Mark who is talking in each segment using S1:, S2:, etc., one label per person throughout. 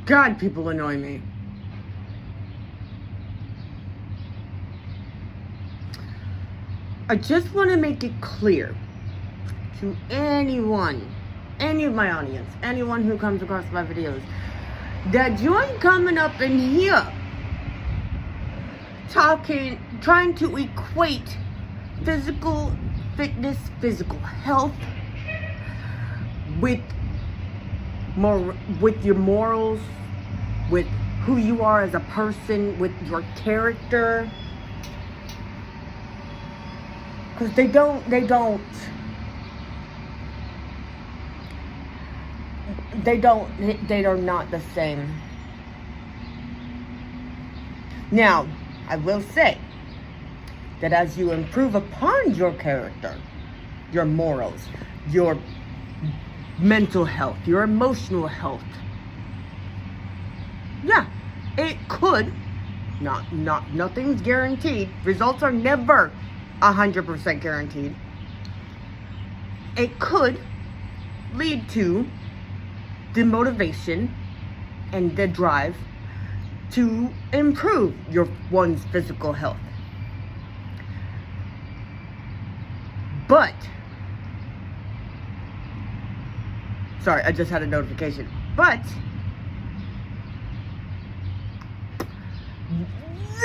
S1: God, people annoy me. I just want to make it clear to anyone, any of my audience, anyone who comes across my videos, that you ain't coming up in here trying to equate physical fitness, physical health with your morals, with who you are as a person, with your character. Because they are not the same. Now, I will say that as you improve upon your character, your morals, your mental health, your emotional health, yeah, it could, nothing's guaranteed. Results are never 100% guaranteed. It could lead to the motivation and the drive to improve one's physical health. But, sorry, I just had a notification. But,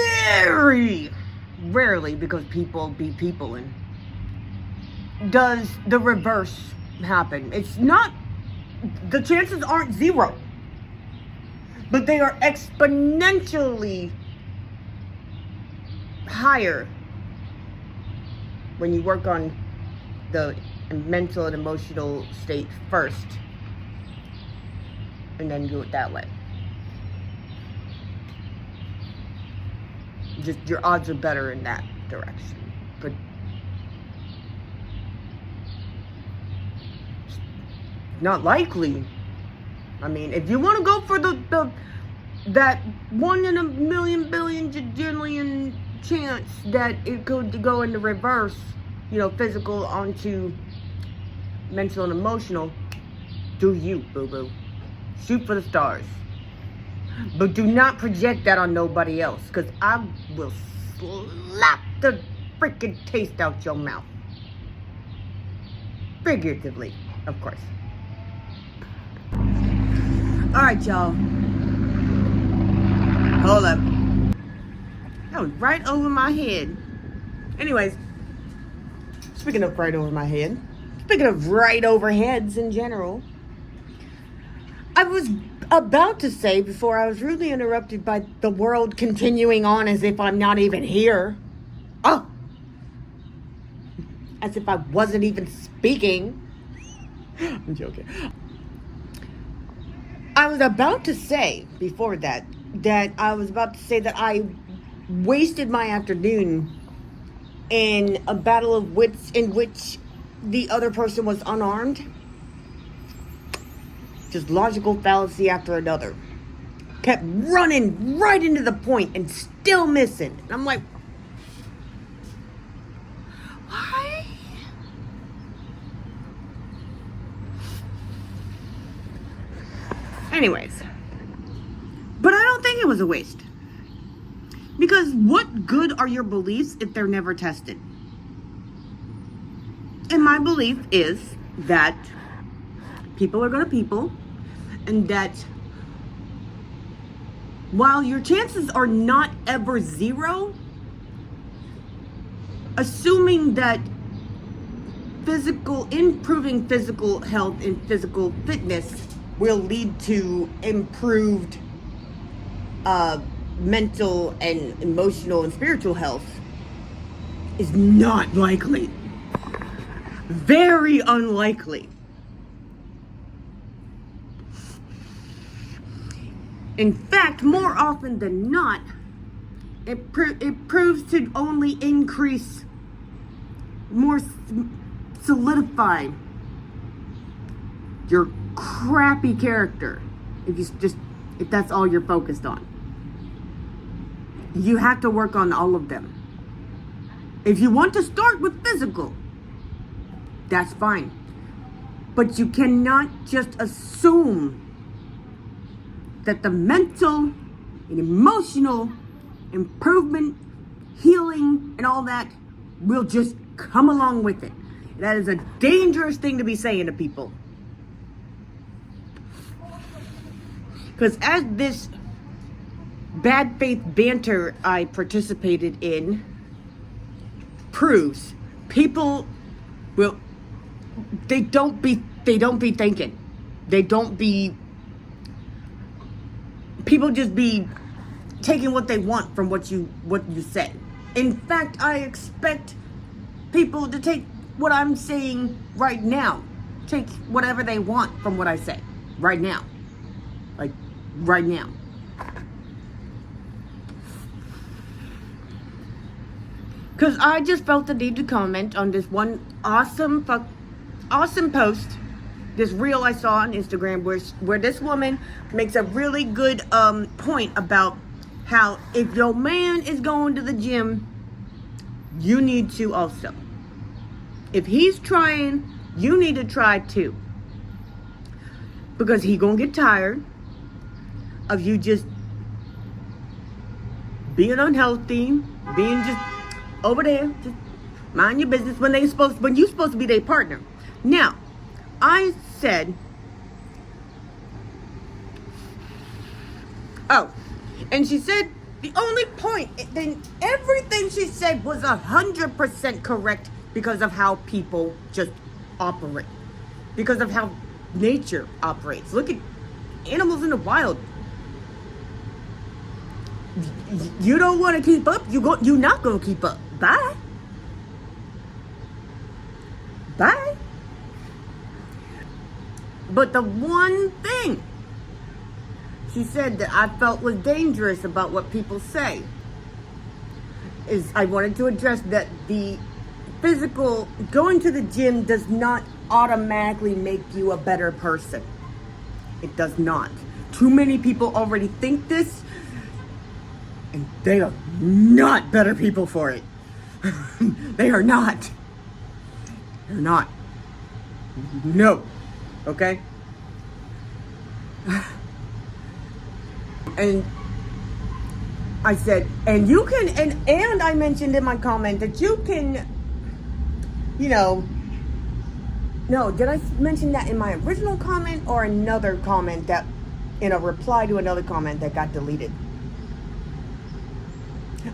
S1: very rarely, because people be peopling, does the reverse happen. It's not, the chances aren't zero, but they are exponentially higher when you work on the mental and emotional state first and then do it that way. Just your odds are better in that direction. But not likely. I mean, if you want to go for that 1 in a million billion jillion chance that it could go in the reverse, physical onto mental and emotional, do you, boo-boo. Shoot for the stars. But do not project that on nobody else, because I will slap the freaking taste out your mouth. Figuratively, of course. Alright, y'all. Hold up. That was right over my head. Anyways, speaking of right over my head, speaking of right over heads in general, I was about to say, before I was rudely interrupted by the world continuing on as if I'm not even here. Oh! As if I wasn't even speaking. I'm joking. I was about to say, before that I wasted my afternoon in a battle of wits in which the other person was unarmed. Just logical fallacy after another. Kept running right into the point and still missing. And I'm like, why? Anyways. But I don't think it was a waste. Because what good are your beliefs if they're never tested? And my belief is that people are gonna people, and that while your chances are not ever zero, assuming that improving physical health and physical fitness will lead to improved mental and emotional and spiritual health is not likely. Very unlikely. In fact, more often than not, it proves to only increase, more solidify your crappy character if that's all you're focused on. You have to work on all of them. If you want to start with physical, that's fine. But you cannot just assume that the mental and emotional improvement, healing, and all that will just come along with it. That is a dangerous thing to be saying to people. Because as this bad faith banter I participated in proves, people will, they don't be thinking. People just be taking what they want from what you say. In fact, I expect people to take what I'm saying right now. Take whatever they want from what I say right now. Like, right now. Because I just felt the need to comment on this one awesome post, this reel I saw on Instagram where this woman makes a really good point about how if your man is going to the gym, you need to also. If he's trying, you need to try too. Because he gonna get tired of you just being unhealthy, being just over there, just mind your business when you're supposed to be their partner. Now, I said, and she said the only point, then everything she said was 100% correct because of how people just operate, because of how nature operates. Look at animals in the wild. You don't want to keep up, you're not going to keep up. Bye. But the one thing she said that I felt was dangerous about what people say is I wanted to address that the physical, going to the gym does not automatically make you a better person. It does not. Too many people already think this, and they are not better people for it. They are not. They're not. No. Okay? And I said, and you can, and I mentioned in my comment that you can, no, did I mention that in my original comment or another comment that, in a reply to another comment that got deleted?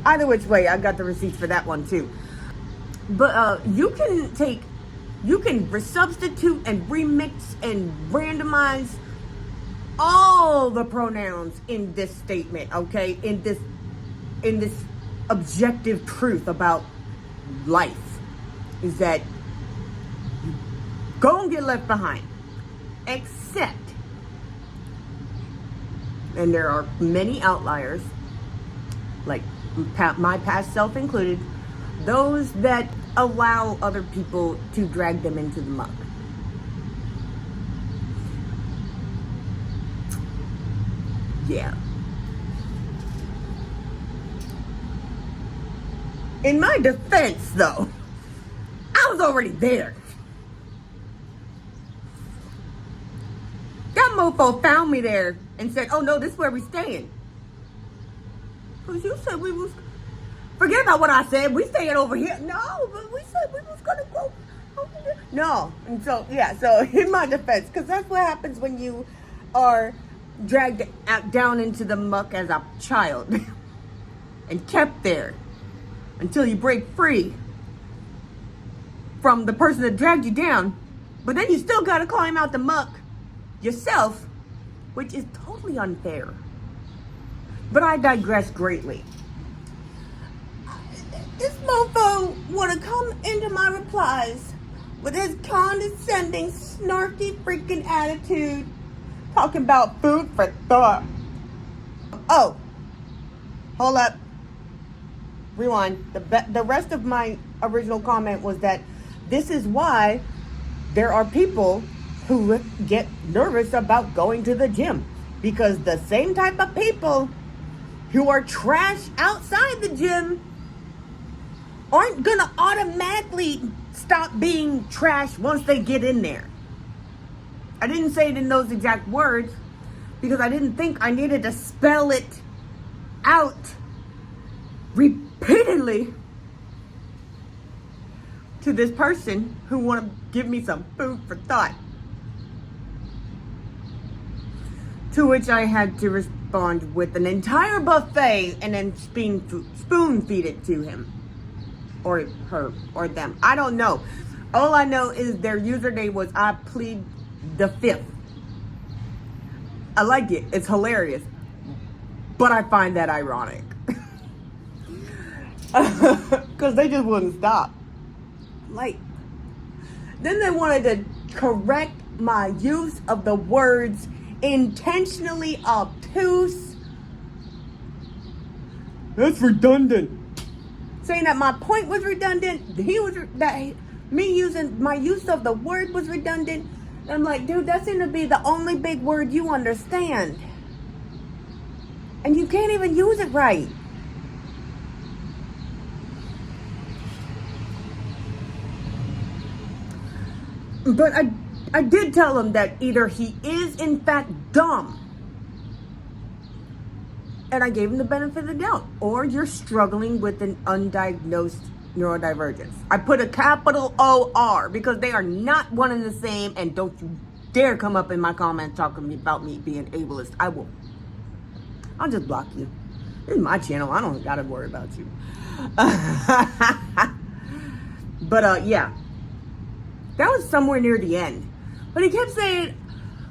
S1: Either which way, I got the receipts for that one too. But you can resubstitute and remix and randomize all the pronouns in this statement, okay? In this objective truth about life is that you gonna get left behind, except, and there are many outliers, like my past self included, those that allow other people to drag them into the muck. Yeah. In my defense, though, I was already there. That mofo found me there and said, "Oh no, this is where we staying." Because you said we was... Forget about what I said. We staying over here. No, but we said we was gonna go over there. No. And so, yeah, so in my defense, because that's what happens when you are dragged down into the muck as a child and kept there until you break free from the person that dragged you down. But then you still gotta climb out the muck yourself, which is totally unfair. But I digress greatly. This mofo wanna come into my replies with his condescending, snarky freaking attitude, talking about food for thought. Oh, hold up. Rewind. The rest of my original comment was that this is why there are people who get nervous about going to the gym, because the same type of people who are trash outside the gym aren't gonna automatically stop being trash once they get in there. I didn't say it in those exact words, because I didn't think I needed to spell it out repeatedly to this person who wanted to give me some food for thought. To which I had to respond with an entire buffet and then spoon feed it to him. Or her, or them. I don't know. All I know is their username was I plead the fifth. I like it. It's hilarious. But I find that ironic. Because they just wouldn't stop. Like, then they wanted to correct my use of the words intentionally obtuse. That's redundant. Saying that my point was redundant. Me using my use of the word was redundant. And I'm like, dude, that seemed to be the only big word you understand. And you can't even use it right. But I did tell him that either he is in fact dumb, and I gave him the benefit of the doubt, or you're struggling with an undiagnosed neurodivergence. I put a capital O-R because they are not one and the same, and don't you dare come up in my comments talking about me being ableist. I'll just block you. This is my channel. I don't gotta worry about you. But yeah, that was somewhere near the end. But he kept saying,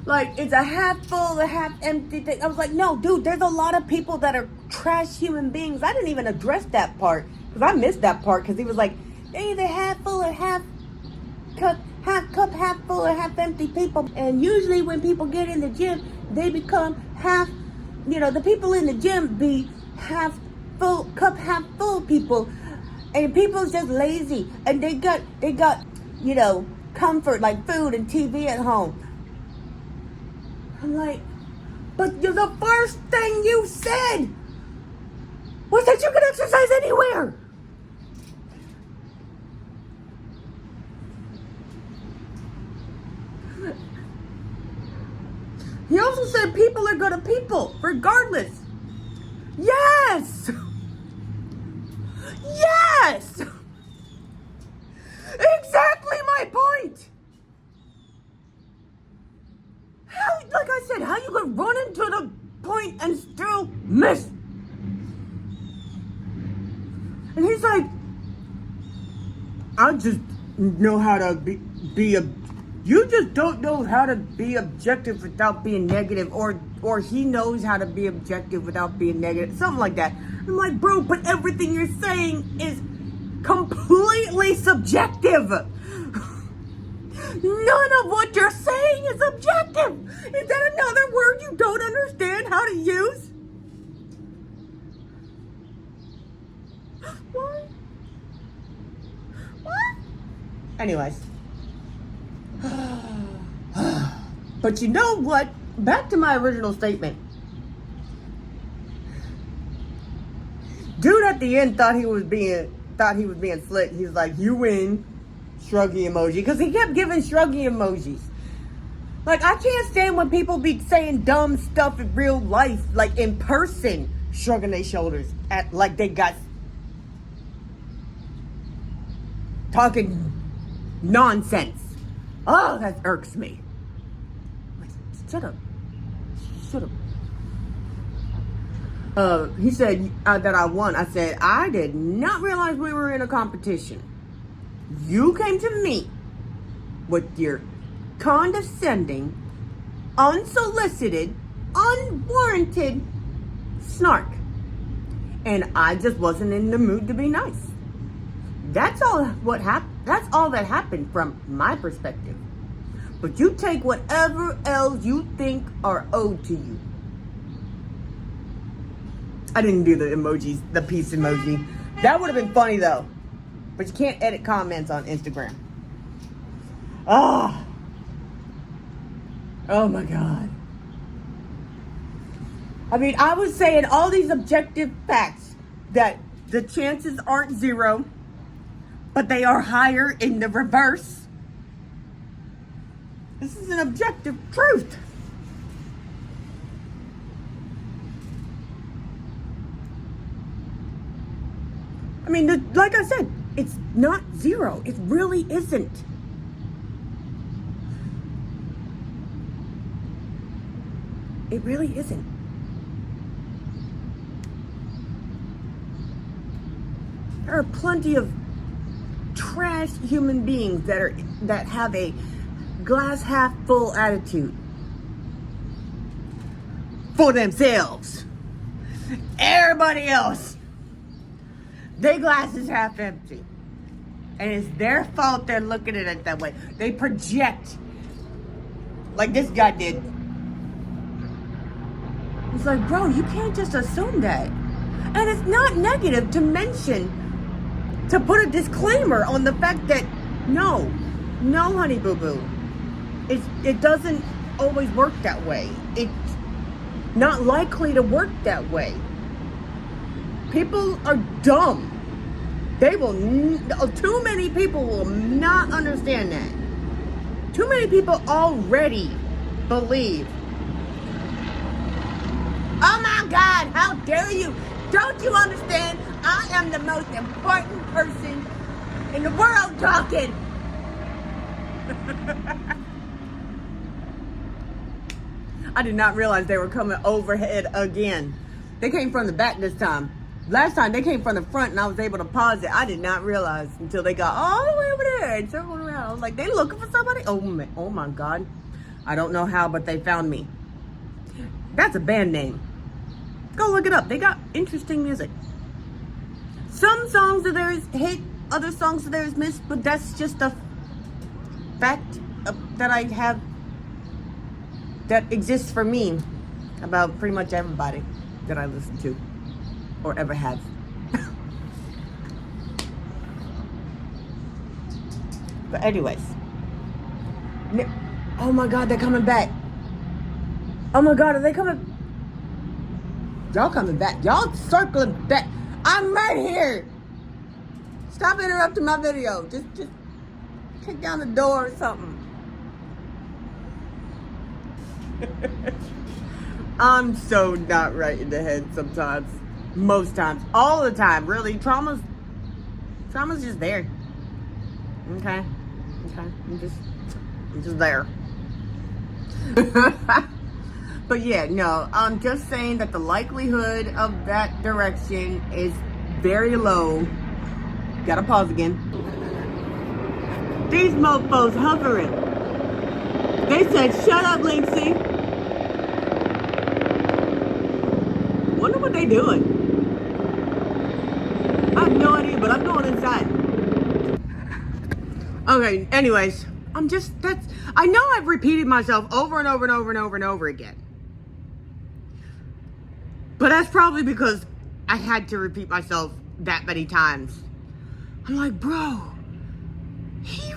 S1: like, it's a half full, a half empty thing. I was like, no, dude, there's a lot of people that are trash human beings. I didn't even address that part because I missed that part because he was like, they either half full or half cup, half full or half empty people. And usually when people get in the gym, they become half, the people in the gym be half full, cup half full people. And people's just lazy. And they got, comfort like food and TV at home. I'm like, but the first thing you said was that you could exercise anywhere. He also said people are good to people, regardless. Yes! Yes! Exactly my point! Like I said, how you could run into the point and still miss? And he's like, I just know how to be you just don't know how to be objective without being negative, or he knows how to be objective without being negative, something like that. I'm like, bro, but everything you're saying is completely subjective. None of what you're saying is objective. Is that another word you don't understand how to use? What? Anyways. But you know what? Back to my original statement. Dude at the end thought he was being slick. He's like, you win. Shruggy emoji. Because he kept giving shruggy emojis. Like, I can't stand when people be saying dumb stuff in real life. Like, in person. Shrugging their shoulders. Like they got... talking nonsense. Oh, that irks me. Like, shut up. Shut up. He said that I won. I said, I did not realize we were in a competition. You came to me with your condescending, unsolicited, unwarranted snark. And I just wasn't in the mood to be nice. That's all that happened from my perspective. But you take whatever else you think are owed to you. I didn't do the emojis, the peace emoji. That would have been funny though. But you can't edit comments on Instagram. Oh my God. I mean, I was saying all these objective facts that the chances aren't zero, but they are higher in the reverse. This is an objective truth. I mean, like I said, it's not zero. It really isn't. It really isn't. There are plenty of trash human beings that have a glass half full attitude for themselves. Everybody else, their glass is half empty, and it's their fault they're looking at it that way. They project like this guy did. It's like, bro, you can't just assume that. And it's not negative to mention, to put a disclaimer on the fact that no, honey boo boo, it doesn't always work that way. It's not likely to work that way. People are dumb. Too many people will not understand that. Too many people already believe, oh my God, how dare you? Don't you understand? I am the most important person in the world talking. I did not realize they were coming overhead again. They came from the back this time. Last time they came from the front and I was able to pause it. I did not realize until they got all the way over there and circled around. I was like, they looking for somebody? Oh my God. I don't know how, but they found me. That's a band name. Go look it up. They got interesting music. Some songs of theirs hit, other songs of theirs miss, but that's just a fact that I have, that exists for me about pretty much everybody that I listen to or ever have. But anyways, oh my God, they're coming back. Oh my God, are they coming? Y'all coming back. Y'all circling back. I'm right here. Stop interrupting my video. Just kick down the door or something. I'm so not right in the head sometimes. Most times. All the time. Really. Trauma's just there. Okay. I'm just there. But yeah, no, I'm just saying that the likelihood of that direction is very low. Gotta pause again. These mofos hovering. They said, shut up, Lynxy. Wonder what they doing. I have no idea, but I'm going inside. Okay, anyways, I know I've repeated myself over and over and over and over and over again. But that's probably because I had to repeat myself that many times. I'm like, bro, he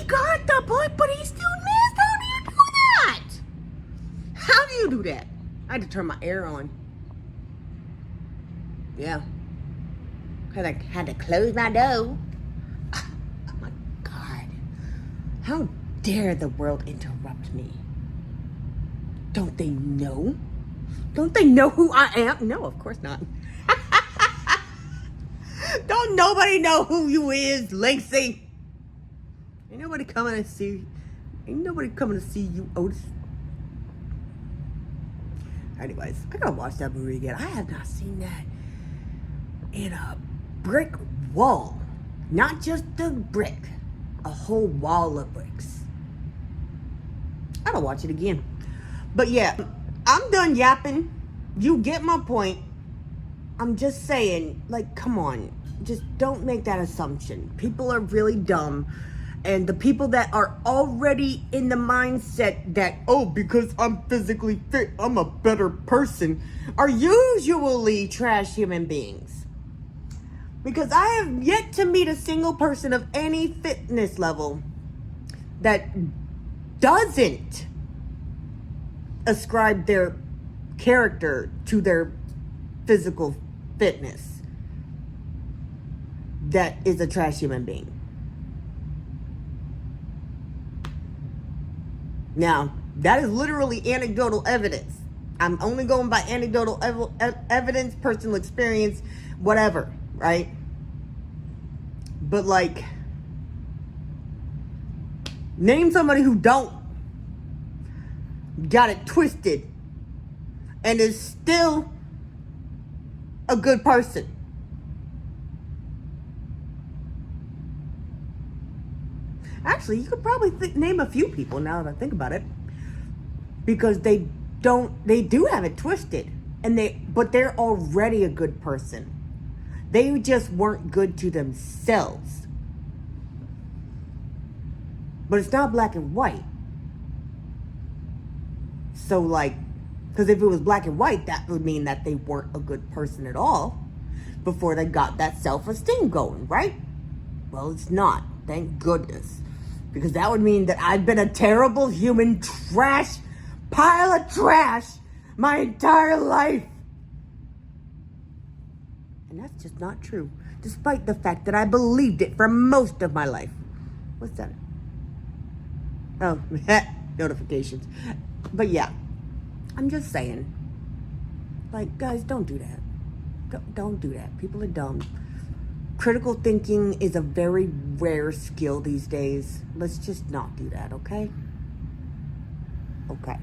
S1: got the point, but he still missed. How do you do that? How do you do that? I had to turn my air on. Yeah. Had to close my door. Oh my God. How dare the world interrupt me? Don't they know? Don't they know who I am? No, of course not. Don't nobody know who you is, Lynxy. Ain't nobody coming to see you, Otis. Anyways, I gotta watch that movie again. I have not seen that in a brick wall. Not just a brick. A whole wall of bricks. I gotta watch it again. But yeah, I'm done yapping. You get my point. I'm just saying, like, come on. Just don't make that assumption. People are really dumb. And the people that are already in the mindset that, oh, because I'm physically fit, I'm a better person, are usually trash human beings. Because I have yet to meet a single person of any fitness level that doesn't ascribe their character to their physical fitness that is a trash human being. Now, that is literally anecdotal evidence. I'm only going by anecdotal evidence, personal experience, whatever, right? But like, name somebody who got it twisted and is still a good person. Actually, you could probably name a few people now that I think about it, because they do have it twisted, but they're already a good person. They just weren't good to themselves. But it's not black and white. So like, because if it was black and white, that would mean that they weren't a good person at all before they got that self-esteem going, right? Well, it's not. Thank goodness. Because that would mean that I've been a terrible human trash, pile of trash my entire life. And that's just not true, despite the fact that I believed it for most of my life. What's that? Oh, notifications. But yeah, I'm just saying. Like, guys, don't do that. Don't do that. People are dumb. Critical thinking is a very rare skill these days. Let's just not do that, okay? Okay.